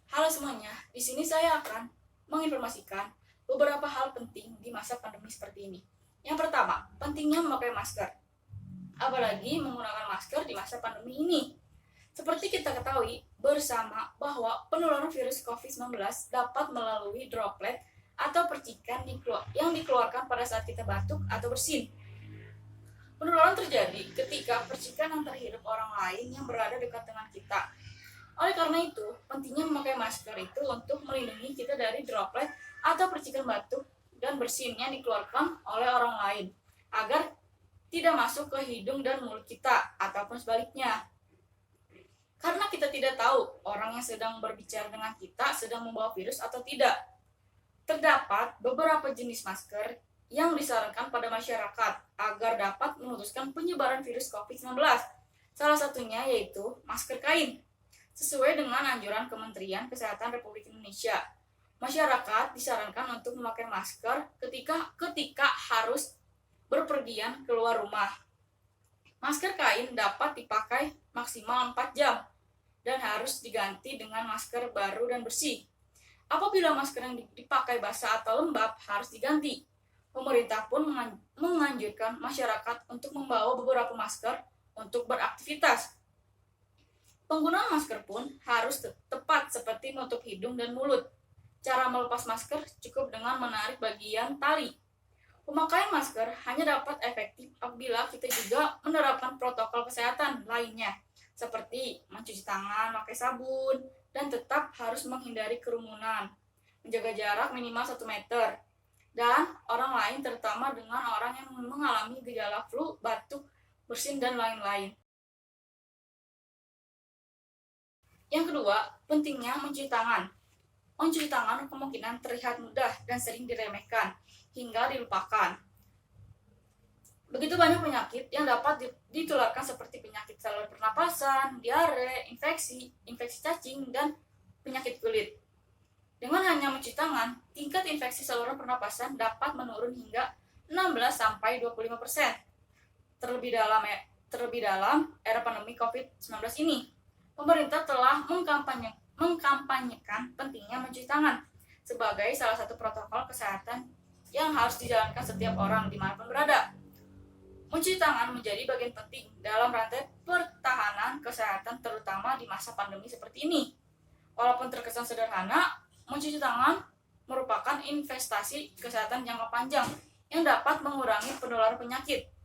Halo semuanya, di sini saya akan menginformasikan beberapa hal penting di masa pandemi seperti ini. Yang pertama, pentingnya memakai masker, apalagi menggunakan masker di masa pandemi ini. Seperti kita ketahui bersama bahwa penularan virus COVID-19 dapat melalui droplet atau percikan yang dikeluarkan pada saat kita batuk atau bersin. Penularan terjadi ketika percikan yang terhirup orang lain yang berada dekat dengan kita. Oleh karena itu, pentingnya memakai masker itu untuk melindungi kita dari droplet atau percikan batuk dan bersin yang dikeluarkan oleh orang lain, agar tidak masuk ke hidung dan mulut kita, ataupun sebaliknya. Karena kita tidak tahu orang yang sedang berbicara dengan kita sedang membawa virus atau tidak. Terdapat beberapa jenis masker yang disarankan pada masyarakat agar dapat memutuskan penyebaran virus COVID-19. Salah satunya yaitu masker kain. Sesuai dengan anjuran Kementerian Kesehatan Republik Indonesia, masyarakat disarankan untuk memakai masker ketika harus berpergian keluar rumah. Masker kain dapat dipakai maksimal 4 jam dan harus diganti dengan masker baru dan bersih. Apabila masker yang dipakai basah atau lembab harus diganti. Pemerintah pun menganjurkan masyarakat untuk membawa beberapa masker untuk beraktivitas. Penggunaan masker pun harus tepat seperti menutup hidung dan mulut. Cara melepas masker cukup dengan menarik bagian tali. Pemakaian masker hanya dapat efektif apabila kita juga menerapkan protokol kesehatan lainnya, seperti mencuci tangan pakai sabun, dan tetap harus menghindari kerumunan, menjaga jarak minimal 1 meter, dan orang lain terutama dengan orang yang mengalami gejala flu, batuk, bersin, dan lain-lain. Yang kedua, pentingnya mencuci tangan. Mencuci tangan kemungkinan terlihat mudah dan sering diremehkan hingga dilupakan. Begitu banyak penyakit yang dapat ditularkan seperti penyakit saluran pernapasan, diare, infeksi cacing, dan penyakit kulit. Dengan hanya mencuci tangan, tingkat infeksi saluran pernapasan dapat menurun hingga 16-25%. Terlebih dalam era pandemi COVID-19 ini. Pemerintah telah mengkampanyekan pentingnya mencuci tangan sebagai salah satu protokol kesehatan yang harus dijalankan setiap orang dimanapun berada. Mencuci tangan menjadi bagian penting dalam rantai pertahanan kesehatan terutama di masa pandemi seperti ini. Walaupun terkesan sederhana, mencuci tangan merupakan investasi kesehatan jangka panjang yang dapat mengurangi penularan penyakit.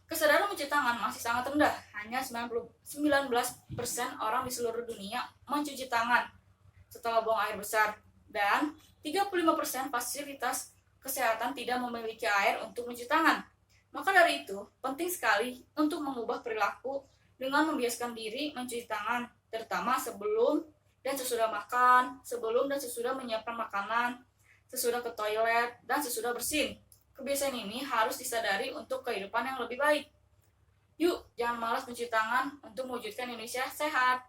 Kesadaran mencuci tangan masih sangat rendah, hanya 19% orang di seluruh dunia mencuci tangan setelah buang air besar, dan 35% fasilitas kesehatan tidak memiliki air untuk mencuci tangan. Maka dari itu, penting sekali untuk mengubah perilaku dengan membiasakan diri mencuci tangan, terutama sebelum dan sesudah makan, sebelum dan sesudah menyiapkan makanan, sesudah ke toilet, dan sesudah bersin. Kebiasaan ini harus disadari untuk kehidupan yang lebih baik. Yuk, jangan malas mencuci tangan untuk mewujudkan Indonesia sehat.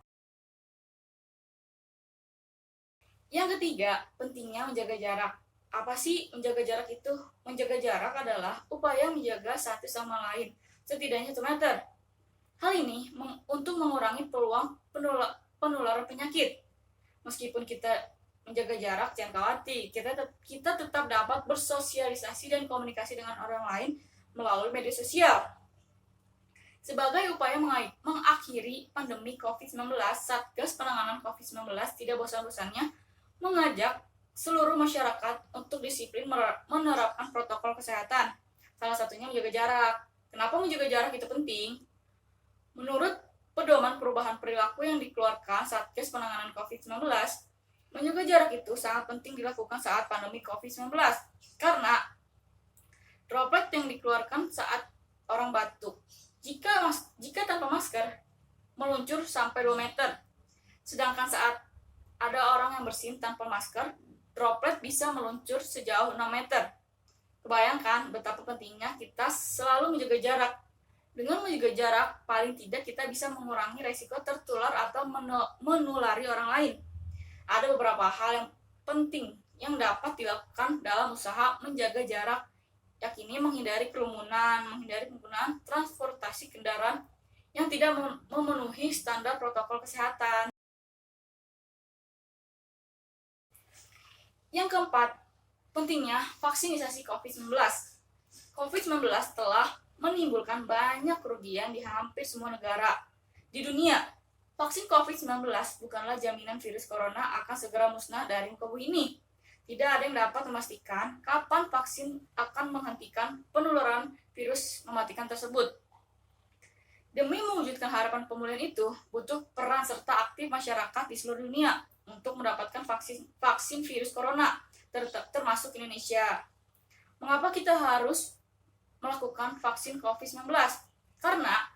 Yang ketiga, pentingnya menjaga jarak. Apa sih menjaga jarak itu? Menjaga jarak adalah upaya menjaga satu sama lain, setidaknya 1 meter. Hal ini untuk mengurangi peluang penularan penyakit. Meskipun kita menjaga jarak, jangan khawatir, kita tetap dapat bersosialisasi dan komunikasi dengan orang lain melalui media sosial. Sebagai upaya mengakhiri pandemi COVID-19, Satgas Penanganan COVID-19 tidak bosan-bosannya mengajak seluruh masyarakat untuk disiplin menerapkan protokol kesehatan. Salah satunya menjaga jarak. Kenapa menjaga jarak itu penting? Menurut pedoman perubahan perilaku yang dikeluarkan Satgas Penanganan COVID-19, menjaga jarak itu sangat penting dilakukan saat pandemi COVID-19 karena droplet yang dikeluarkan saat orang batuk jika tanpa masker meluncur sampai 2 meter. Sedangkan saat ada orang yang bersin tanpa masker, droplet bisa meluncur sejauh 6 meter. Kebayangkan betapa pentingnya kita selalu menjaga jarak. Dengan menjaga jarak, paling tidak kita bisa mengurangi resiko tertular atau menulari orang lain. Ada beberapa hal yang penting yang dapat dilakukan dalam usaha menjaga jarak, yakni menghindari kerumunan, menghindari penggunaan transportasi kendaraan yang tidak memenuhi standar protokol kesehatan. Yang keempat, pentingnya vaksinisasi COVID-19. COVID-19 telah menimbulkan banyak kerugian di hampir semua negara di dunia. Vaksin COVID-19 bukanlah jaminan virus corona akan segera musnah dari muka bumi ini. Tidak ada yang dapat memastikan kapan vaksin akan menghentikan penularan virus mematikan tersebut. Demi mewujudkan harapan pemulihan itu, butuh peran serta aktif masyarakat di seluruh dunia untuk mendapatkan vaksin virus corona, termasuk Indonesia. Mengapa kita harus melakukan vaksin COVID-19? Karena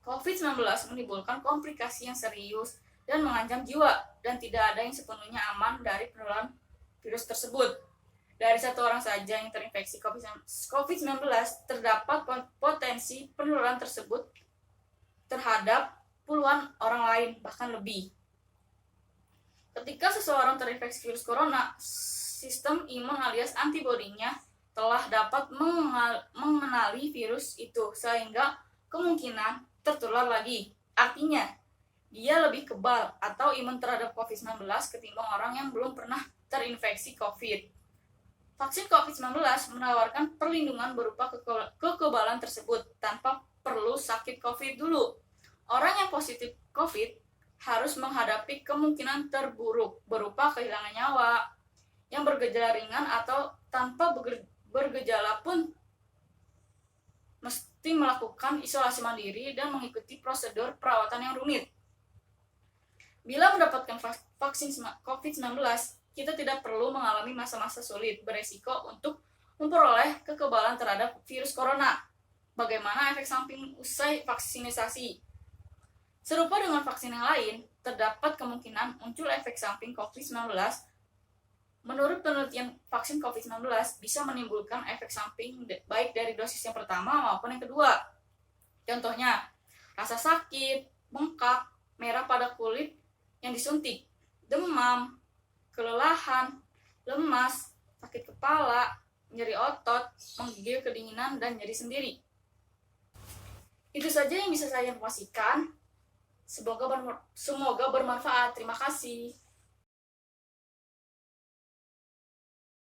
COVID-19 menimbulkan komplikasi yang serius dan mengancam jiwa, dan tidak ada yang sepenuhnya aman dari penularan virus tersebut. Dari satu orang saja yang terinfeksi COVID-19, terdapat potensi penularan tersebut terhadap puluhan orang lain, bahkan lebih. Ketika seseorang terinfeksi virus corona, sistem imun alias antibodinya telah dapat mengenali virus itu, sehingga kemungkinan tertular lagi. Artinya, dia lebih kebal atau imun terhadap COVID-19 ketimbang orang yang belum pernah terinfeksi COVID. Vaksin COVID-19 menawarkan perlindungan berupa kekebalan tersebut tanpa perlu sakit COVID dulu. Orang yang positif COVID harus menghadapi kemungkinan terburuk berupa kehilangan nyawa. Yang bergejala ringan atau tanpa bergejala pun mesti melakukan isolasi mandiri dan mengikuti prosedur perawatan yang rumit. Bila mendapatkan vaksin COVID-19, kita tidak perlu mengalami masa-masa sulit beresiko untuk memperoleh kekebalan terhadap virus corona. Bagaimana efek samping usai vaksinisasi? Serupa dengan vaksin yang lain, terdapat kemungkinan muncul efek samping COVID-19. Menurut penelitian, vaksin COVID-19 bisa menimbulkan efek samping baik dari dosis yang pertama maupun yang kedua. Contohnya, rasa sakit, bengkak, merah pada kulit yang disuntik, demam, kelelahan, lemas, sakit kepala, nyeri otot, menggigil, kedinginan, dan nyeri sendiri. Itu saja yang bisa saya informasikan. Semoga bermanfaat. Terima kasih.